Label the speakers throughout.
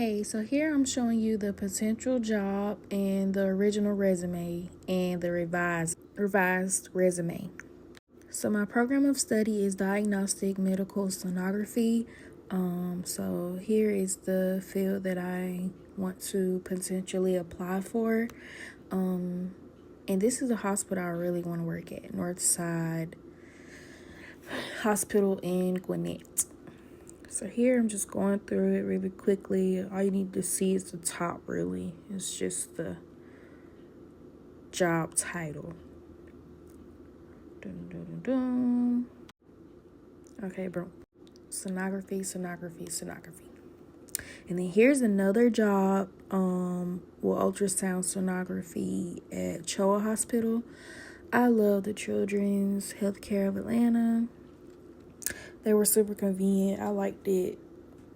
Speaker 1: Hey, so here I'm showing you the potential job and the original resume and the revised resume. So my program of study is diagnostic medical sonography. So here is the field that I want to potentially apply for. And this is a hospital I really want to work at, Northside Hospital in Gwinnett. So here I'm just going through it really quickly. All you need to see is the top, really. It's just the job title. Dun, dun, dun, dun. Okay, bro. Sonography. And then here's another job with ultrasound sonography at Choa Hospital. I love the Children's Healthcare of Atlanta. They were super convenient. I liked it.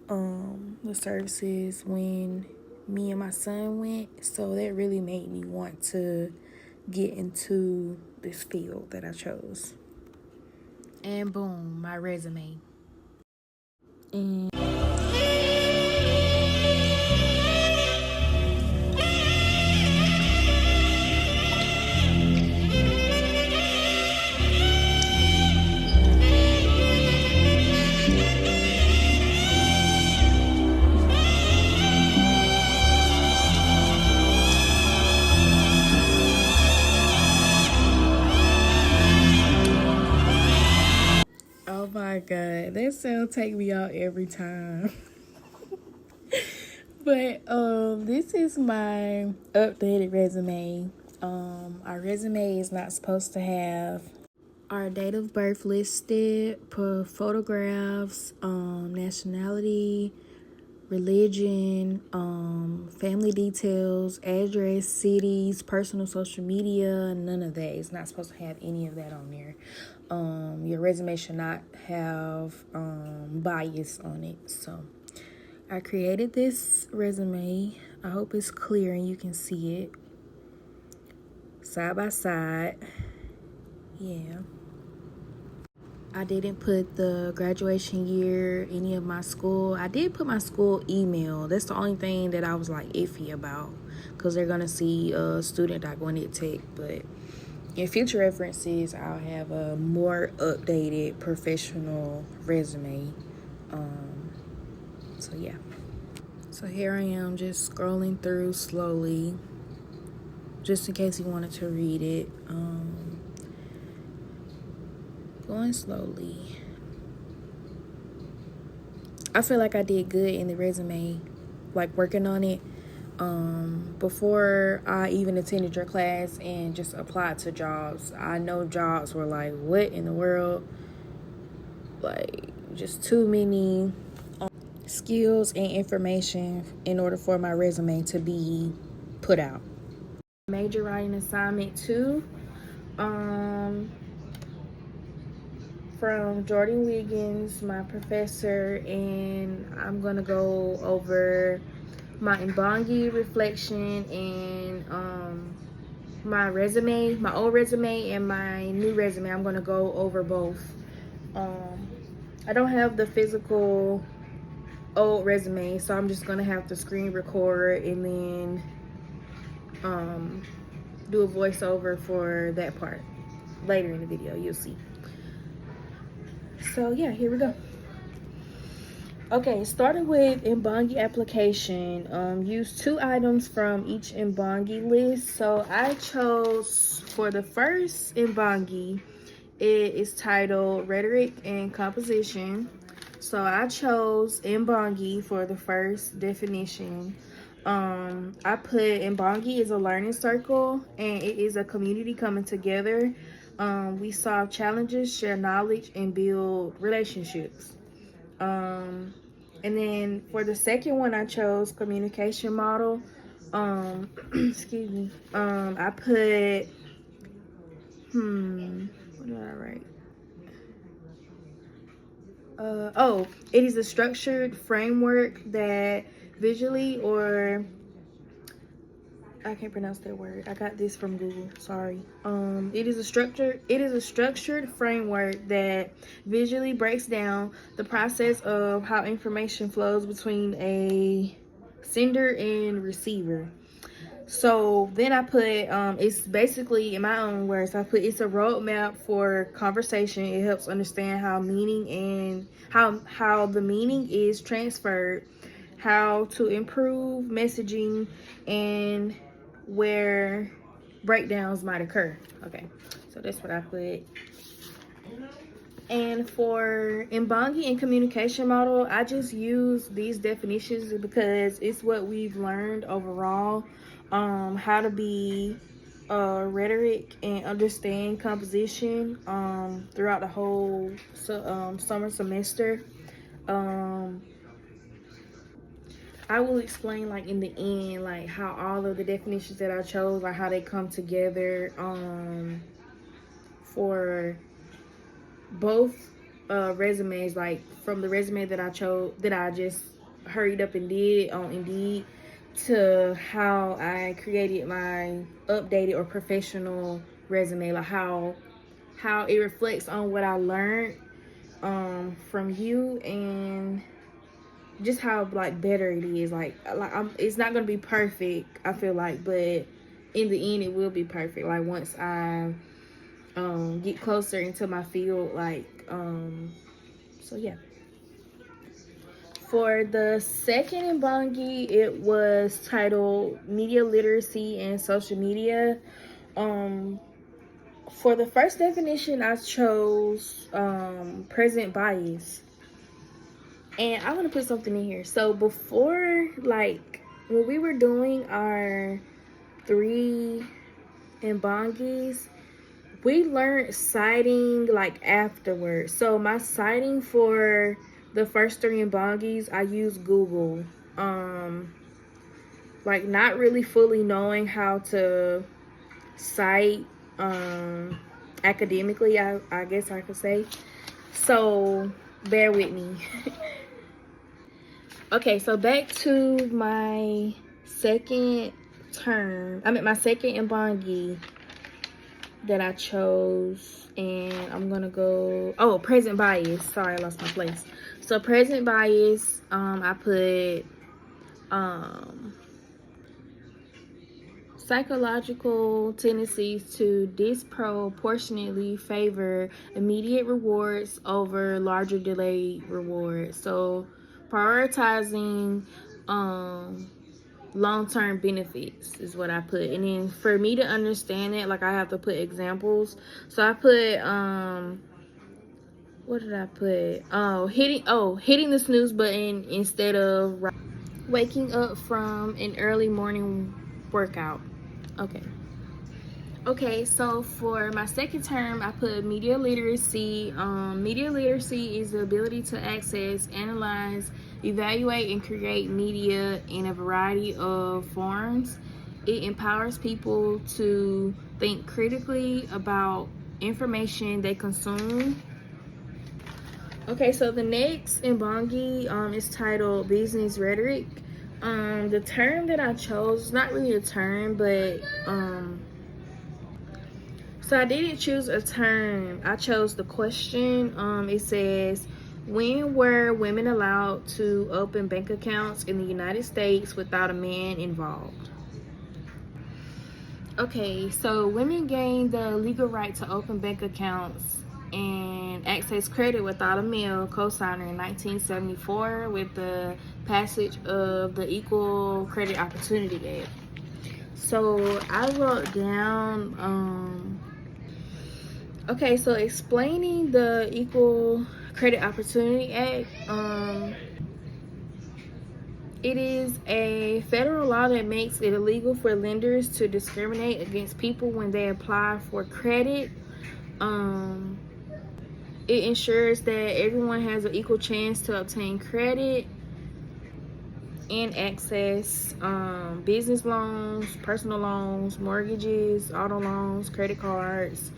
Speaker 1: The services when me and my son went, so that really made me want to get into this field that I chose. And boom, my resume. And oh my god, that sound take me out every time. But this is my updated resume. Our resume is not supposed to have our date of birth listed, per photographs, nationality, religion, family details, address, cities, personal social media, none of that. It's not supposed to have any of that on there. Your resume should not have bias on it. So I created this resume. I hope it's clear and you can see it side by side. Yeah. I didn't put the graduation year, any of my school. I did put my school email. That's the only thing that I was like iffy about, because they're gonna see a student at Gwinnett Tech. But in future references, I'll have a more updated professional resume. So yeah. So here I am just scrolling through slowly, just in case you wanted to read it. Going slowly. I feel like I did good in the resume, like working on it before I even attended your class and just applied to jobs. I know jobs were like, what in the world? Like, just too many skills and information in order for my resume to be put out. Major writing assignment 2. From Jordan Wiggins, my professor, and I'm gonna go over my Mbangi reflection and my resume, my old resume and my new resume. I'm gonna go over both. I don't have the physical old resume, so I'm just gonna have to screen record and then do a voiceover for that part later in the video. You'll see. So yeah, here we go. Okay, starting with Mbangi application. Use 2 items from each Mbangi list. So I chose for the first Mbangi, it is titled Rhetoric and Composition. So I chose Mbangi for the first definition. I put Mbangi is a learning circle and it is a community coming together. We solve challenges, share knowledge, and build relationships. And then for the second one, I chose communication model. Excuse me. I put, what did I write? It is a structured framework that visually, or I can't pronounce that word. I got this from Google. Sorry. It is a structured framework that visually breaks down the process of how information flows between a sender and receiver. So then I put, it's basically, in my own words, I put it's a roadmap for conversation. It helps understand how meaning and how the meaning is transferred, how to improve messaging, and where breakdowns might occur. Okay, so that's what I put. And for Mbangi and communication model, I just use these definitions because it's what we've learned overall. How to be rhetoric and understand composition throughout the whole summer semester. I will explain like in the end, like how all of the definitions that I chose, like how they come together for both resumes, like from the resume that I chose, that I just hurried up and did on Indeed, to how I created my updated or professional resume, like how it reflects on what I learned from you, and just how like better it is. It's not gonna be perfect, I feel like, but in the end it will be perfect. Like once I get closer into my field, so yeah. For the second Mbangi, it was titled Media Literacy and Social Media. For the first definition, I chose present bias. And I want to put something in here. So before, like, when we were doing our 3 Mbangis, we learned citing like afterwards. So my citing for the first 3 Mbangis, I used Google. Like not really fully knowing how to cite academically, I guess I could say. So bear with me. Okay, so back to my second term. My second Mbangi that I chose, and I'm gonna go present bias. Sorry, I lost my place. So present bias, I put psychological tendencies to disproportionately favor immediate rewards over larger delayed rewards. So prioritizing long-term benefits is what I put. And then for me to understand it, like I have to put examples. So I put what did I put? Hitting the snooze button instead of waking up from an early morning workout. Okay, so for my second term, I put media literacy. Media literacy is the ability to access, analyze, evaluate, and create media in a variety of forms. It empowers people to think critically about information they consume. Okay, so the next Mbangi is titled Business Rhetoric. The term that I chose is not really a term, but so I didn't choose a term. I chose the question. It says, when were women allowed to open bank accounts in the United States without a man involved? Okay, so women gained the legal right to open bank accounts and access credit without a male co-signer in 1974 with the passage of the Equal Credit Opportunity Act. So I wrote down okay, so explaining the Equal Credit Opportunity Act, it is a federal law that makes it illegal for lenders to discriminate against people when they apply for credit. It ensures that everyone has an equal chance to obtain credit and access business loans, personal loans, mortgages, auto loans, credit cards,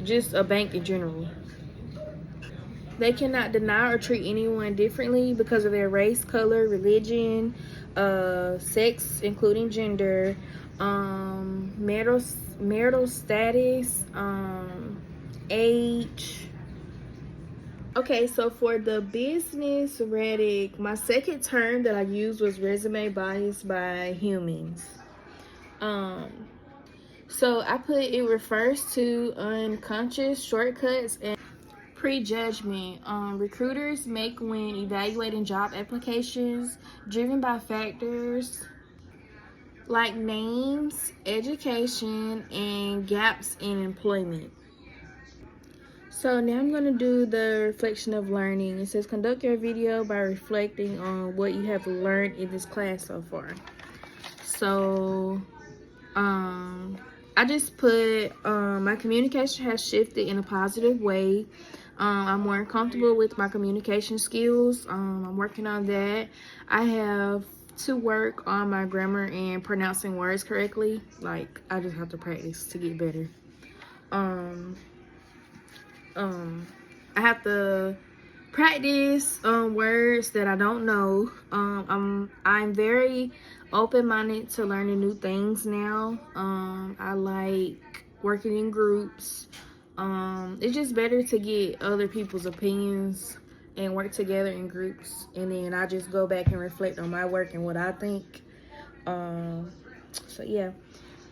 Speaker 1: just a bank in general. They cannot deny or treat anyone differently because of their race, color, religion, sex, including gender, marital status, age, Okay, so for the business Redick, my second term that I used was resume bias by humans. So I put it refers to unconscious shortcuts and prejudgment recruiters make when evaluating job applications, driven by factors like names, education, and gaps in employment. So now I'm going to do the reflection of learning. It says conduct your video by reflecting on what you have learned in this class so far. So I just put my communication has shifted in a positive way. I'm more comfortable with my communication skills. I'm working on that. I have to work on my grammar and pronouncing words correctly. Like, I just have to practice to get better. I have to practice words that I don't know. I'm very open-minded to learning new things now. I like working in groups. It's just better to get other people's opinions and work together in groups, and then I just go back and reflect on my work and what I think. So yeah.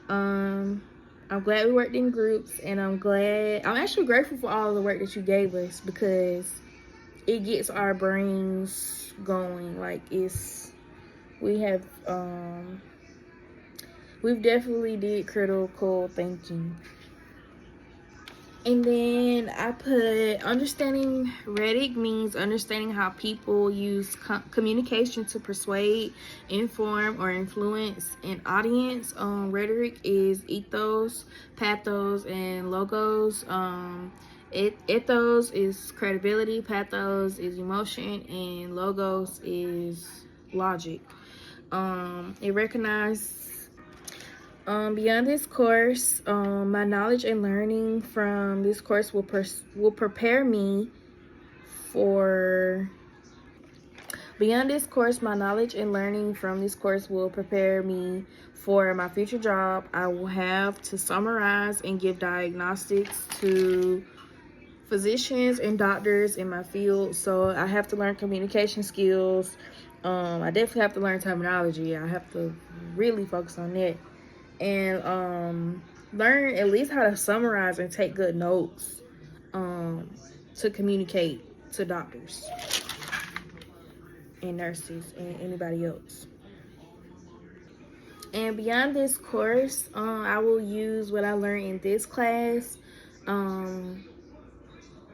Speaker 1: I'm glad we worked in groups, and I'm actually grateful for all the work that you gave us, because it gets our brains going. Like, we've definitely did critical thinking. And then I put understanding Redick means understanding how people use communication to persuade, inform, or influence an audience. Rhetoric is ethos, pathos, and logos. Ethos is credibility, pathos is emotion, and logos is logic. It recognizes beyond this course, my knowledge and learning from this course will prepare me for. Beyond this course, my knowledge and learning from this course will prepare me for my future job. I will have to summarize and give diagnostics to physicians and doctors in my field. So I have to learn communication skills. I definitely have to learn terminology. I have to really focus on that. And learn at least how to summarize and take good notes to communicate to doctors and nurses and anybody else. And beyond this course, I will use what I learned in this class,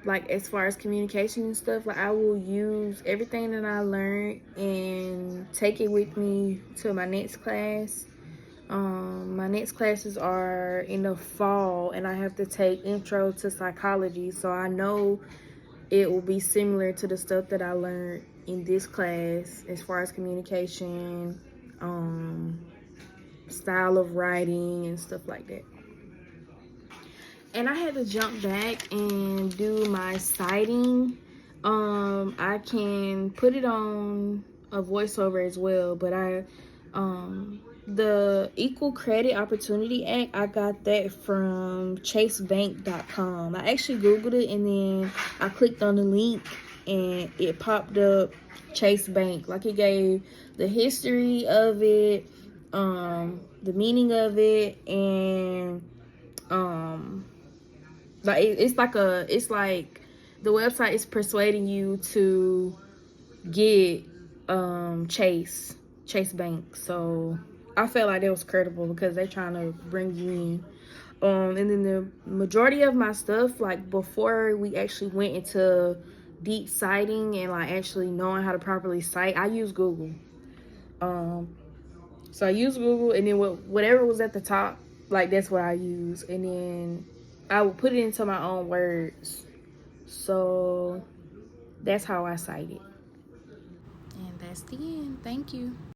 Speaker 1: like as far as communication and stuff. Like, I will use everything that I learned and take it with me to my next class. My next classes are in the fall, and I have to take intro to psychology, so I know it will be similar to the stuff that I learned in this class as far as communication, style of writing, and stuff like that. And I had to jump back and do my citing. I can put it on a voiceover as well, but the Equal Credit Opportunity Act, I got that from chasebank.com. I actually Googled it, and then I clicked on the link, and it popped up Chase Bank. Like, it gave the history of it, the meaning of it, and like it's like the website is persuading you to get Chase Bank. So I felt like it was credible because they're trying to bring you in. And then the majority of my stuff, like before we actually went into deep citing and like actually knowing how to properly cite, I use Google. So I use Google, and then whatever was at the top, like that's what I use, and then I would put it into my own words. So that's how I cite it. And that's the end. Thank you.